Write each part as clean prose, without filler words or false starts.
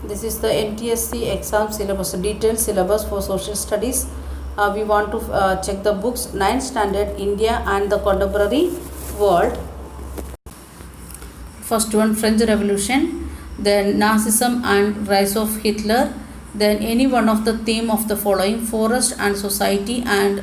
This is the NTSC exam syllabus, detailed syllabus for social studies. We want to check the books 9th standard India and the contemporary world. First one, French Revolution, then Nazism and rise of Hitler, then any one of the theme of the following: forest and society and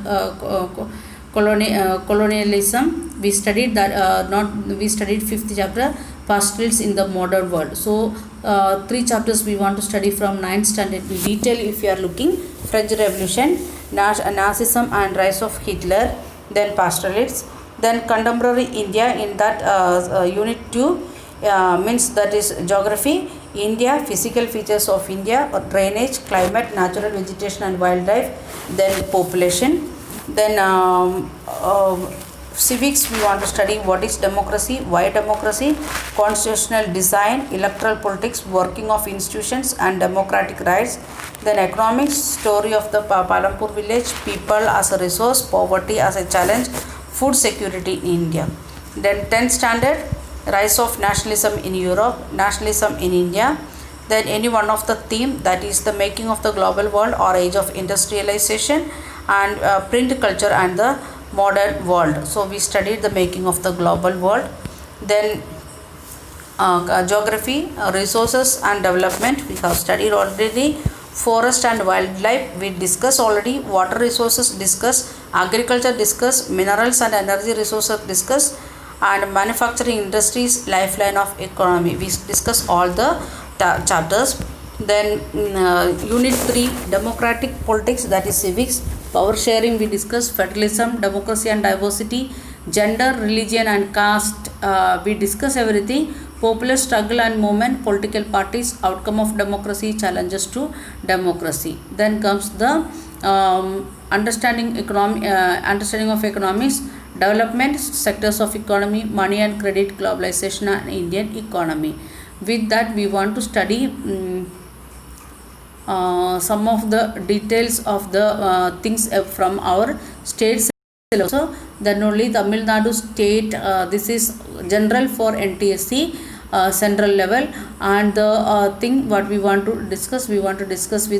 colonialism. We studied that we studied 5th chapter, pastorals in the modern world. So 3 chapters we want to study from 9th standard in detail. If you are looking, French Revolution, Nazism and rise of Hitler, then pastoralists, then contemporary India. In that unit 2 means that is geography, India, physical features of India, drainage, climate, natural vegetation and wildlife, then population. Then civics, we want to study what is democracy, why democracy, constitutional design, electoral politics, working of institutions and democratic rights. Then economics, story of the Palampur village, people as a resource, poverty as a challenge, food security in India. Then 10th standard, rise of nationalism in Europe, nationalism in India. Then any one of the theme, that is the making of the global world or age of industrialization, and print culture and the modern world. So we studied the making of the global world. Then geography, resources and development, we have studied already. Forest and wildlife, we discussed already. Water resources discussed, agriculture discussed, minerals and energy resources discussed, and manufacturing industries, lifeline of economy. We discuss all the chapters. Then unit 3, democratic politics, that is civics. Power sharing, we discuss. Federalism, democracy and diversity, gender, religion and caste, we discuss everything. Popular struggle and movement, political parties, outcome of democracy, challenges to democracy. Then comes the understanding of economics, development, sectors of economy, money and credit, globalization and Indian economy. With that, we want to study some of the details of the things from our state syllabus. So then only Tamil Nadu state, this is general for NTSC central level, and the thing what we want to discuss with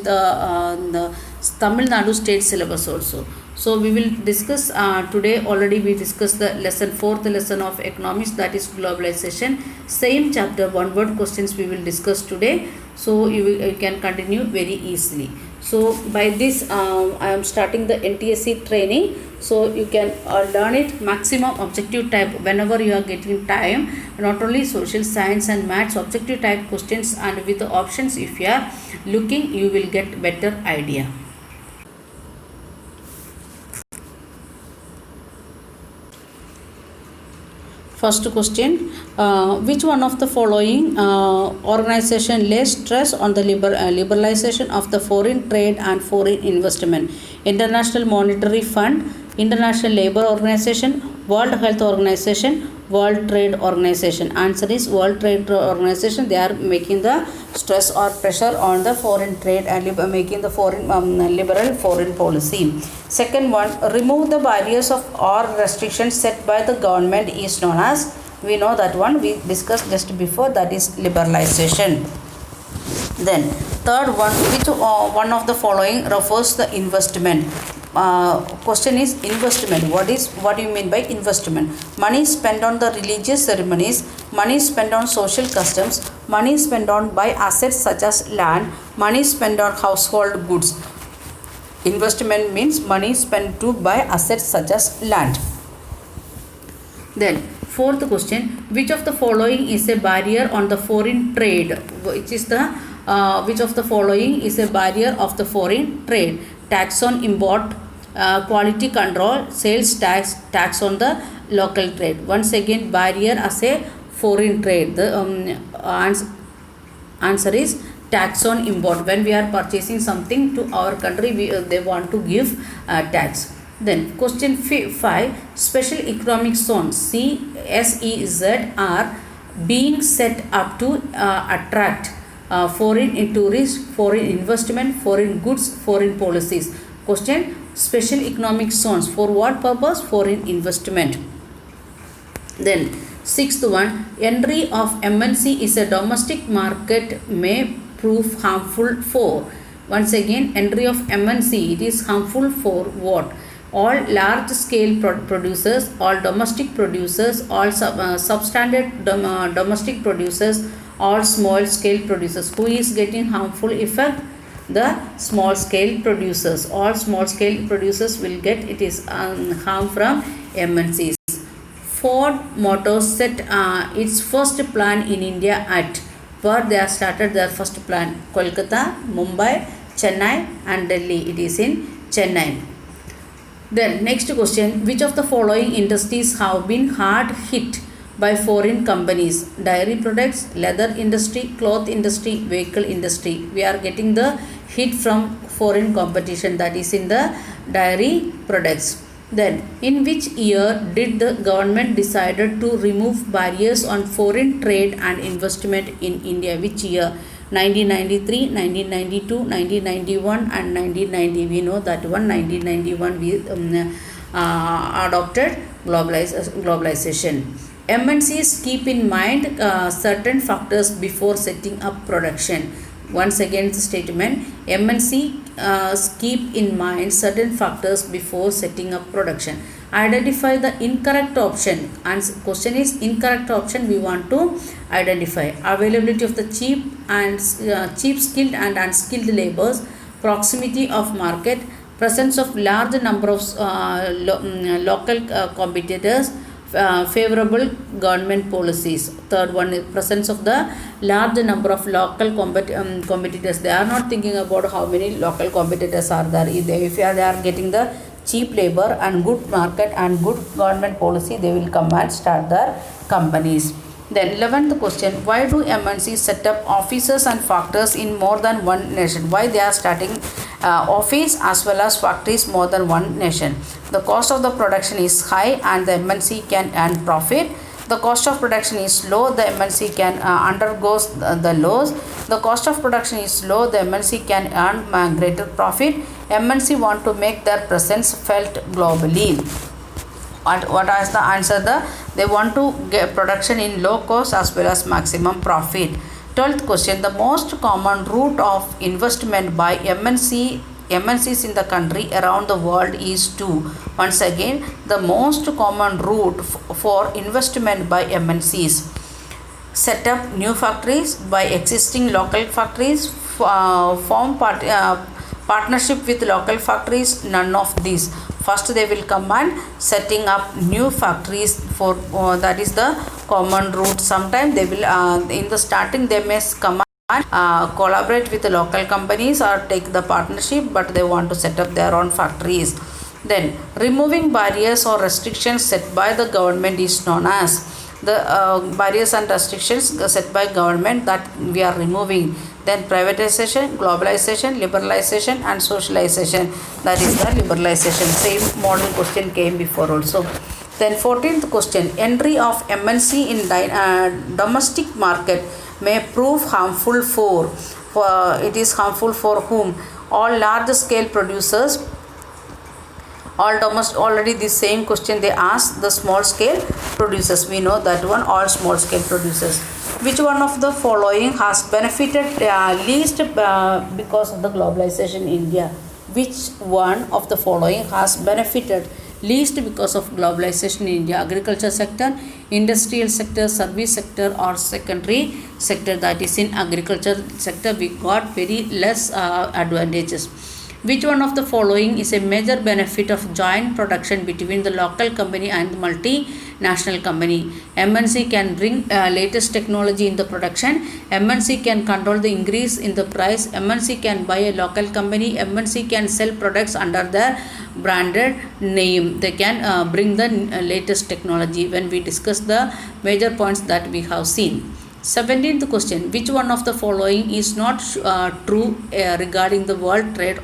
the Tamil Nadu state syllabus also. So we will discuss today. Already we discussed the lesson 4th lesson of economics, that is globalization. Same chapter, one word questions we will discuss today. So you can continue very easily. So by this I am starting the NTSC training. So you can learn it maximum objective type whenever you are getting time. Not only social science and maths, objective type questions, and with the options if you are looking, you will get better idea. First question, which one of the following organization lays stress on the liberalization of the foreign trade and foreign investment? International Monetary Fund, International Labour Organization, World Health Organization, World Trade Organization. Answer is World Trade Organization. They are making the stress or pressure on the foreign trade and making the foreign liberal foreign policy. Second one, remove the barriers of or restrictions set by the government is known as, we know that one, we discussed just before, that is liberalization. Then third one, which one of the following refers the investment? Question is investment. What do you mean by investment? Money spent on the religious ceremonies, money spent on social customs, money spent on by assets such as land, money spent on household goods. Investment means money spent to buy assets such as land. Then fourth question, which of the following is a barrier on the foreign trade? Which is the which of the following is a barrier of the foreign trade? Tax on import, quality control, sales tax, tax on the local trade. Once again, barrier as a foreign trade. The answer is tax on import. When we are purchasing something to our country, they want to give tax. Then question 5, special economic zones CSEZ are being set up to attract foreign tourists, foreign investment, foreign goods, foreign policies. Question, special economic zones for what purpose? Foreign investment. Then sixth one, entry of MNC is a domestic market may prove harmful for? Once again, entry of MNC, it is harmful for what? All large scale producers, all domestic producers, all substandard domestic producers, all small scale producers. Who is getting harmful effect? The small scale producers. All small scale producers will get it is harm from MNCs. Ford Motors set its first plant in India at where they have started their first plant. Kolkata, Mumbai, Chennai and Delhi. It is in Chennai. Then next question, which of the following industries have been hard hit by foreign companies? Dairy products, leather industry, cloth industry, vehicle industry. We are getting the hit from foreign competition, that is in the dairy products. Then, in which year did the government decided to remove barriers on foreign trade and investment in India? Which year? 1993, 1992, 1991 and 1990. We know that one, 1991 we adopted globalization. MNCs keep in mind certain factors before setting up production. Once again the statement, MNC keep in mind certain factors before setting up production. Identify the incorrect option. And question is incorrect option we want to identify. Availability of the cheap skilled and unskilled laborers, proximity of market, presence of large number of local competitors, favorable government policies. Third one is presence of the large number of local competitors. They are not thinking about how many local competitors are there. If they are getting the cheap labor and good market and good government policy, they will come and start their companies. Then 11th question, why do MNCs set up offices and factories in more than one nation? Why they are starting office as well as factories more than one nation? The cost of the production is high and the MNC can earn profit. The cost of production is low, the MNC can undergo the loss. The cost of production is low, the MNC can earn greater profit. MNC want to make their presence felt globally. What is the answer? They want to get production in low cost as well as maximum profit. 12th question, the most common route of investment by MNCs in the country around the world is to. Once again, the most common route for investment by MNCs. Set up new factories by existing local factories, form partnership with local factories, none of these. First they will come and setting up new factories for that is the common route. Sometimes they will in the starting they may come and collaborate with the local companies or take the partnership, but they want to set up their own factories. Then removing barriers or restrictions set by the government is known as. The barriers and restrictions set by government that we are removing. Then privatization, globalization, liberalization and socialization, that is the liberalization. Same model question came before also. Then 14th question, entry of MNC in domestic market may prove harmful for it is harmful for whom? All large scale producers. Already the same question they asked the small scale producers. We know that one, all small scale producers. Which one of the following has benefited least because of the globalization in India? Which one of the following has benefited least because of globalization in India? Agriculture sector, industrial sector, service sector or secondary sector? That is in agriculture sector we got very less advantages. Which one of the following is a major benefit of joint production between the local company and the multinational company? MNC can bring latest technology in the production. MNC can control the increase in the price. MNC can buy a local company. MNC can sell products under their branded name. They can bring the latest technology. When we discuss the major points that we have seen. 17th question, which one of the following is not true regarding the World Trade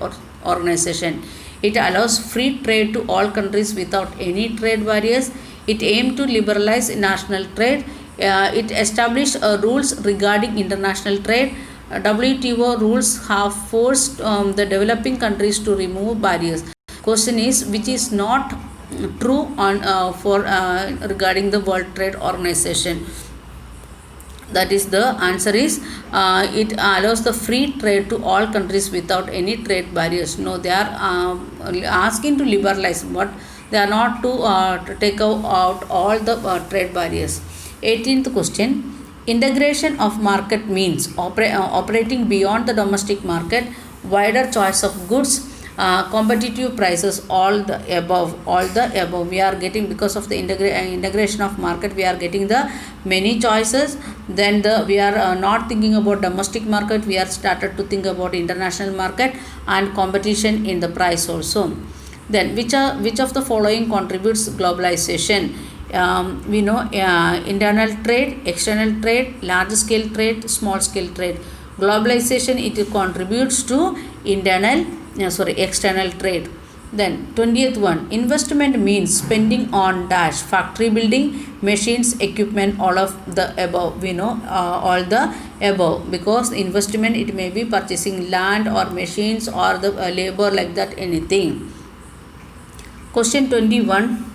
Organization? It allows free trade to all countries without any trade barriers. It aims to liberalize national trade. It established rules regarding international trade. WTO rules have forced the developing countries to remove barriers. Question is, which is not true on regarding the World Trade Organization? That is the answer is it allows the free trade to all countries without any trade barriers. No, they are asking to liberalize, but they are not to take out all the trade barriers. 18th question. Integration of market means operating beyond the domestic market, wider choice of goods, competitive prices, all the above we are getting. Because of the integration of market, we are getting the many choices. Then we are not thinking about domestic market, we are started to think about international market and competition in the price also. Then which of the following contributes globalization? We know internal trade, external trade, large scale trade, small scale trade. Globalization, it contributes to external trade. Then 20th one. Investment means spending on dash, factory building, machines, equipment, all of the above. We know all the above, because investment, it may be purchasing land or machines or the labor, like that, anything. Question 21.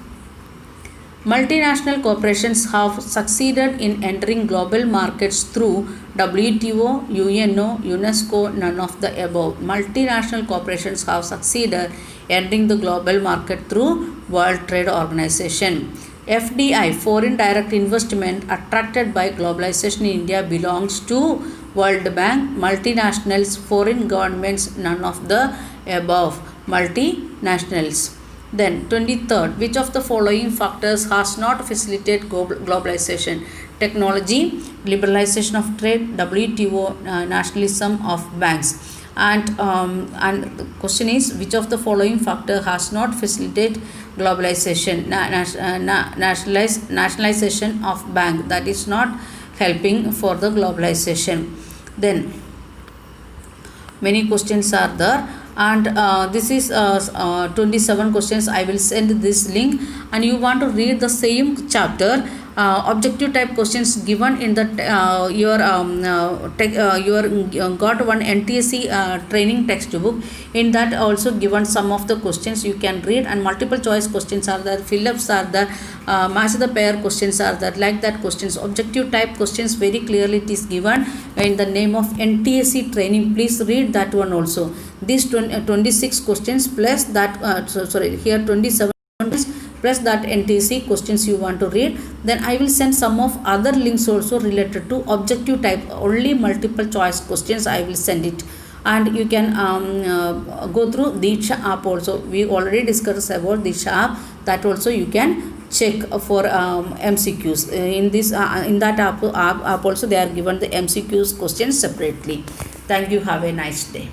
Multinational corporations have succeeded in entering global markets through WTO, UNO, UNESCO, none of the above. Multinational corporations have succeeded entering the global market through World Trade Organization. FDI, foreign direct investment attracted by globalization in India, belongs to World Bank. Multinationals, foreign governments, none of the above. Multinationals. Then 23rd. Which of the following factors has not facilitated globalization? Technology, liberalization of trade, WTO, nationalism of banks. And the question is, which of the following factor has not facilitated globalization? Nationalization of bank, that is not helping for the globalization. Then many questions are there, and this is 27 questions. I will send this link, and you want to read the same chapter. Objective type questions given in the your got one NTSC training textbook. In that also given some of the questions you can read, and multiple choice questions are there, fill-ups are there, match the pair questions are there, like that questions. Objective type questions, very clearly it is given in the name of NTSC training. Please read that one also. These 26 questions plus that here 27 plus that NTSC questions you want to read. Then I will send some of other links also related to objective type, only multiple choice questions I will send it, and you can go through Diksha app also. We already discussed about Diksha app, that also you can check for MCQs in this in that app also they are given the MCQs questions separately. Thank you. Have a nice day.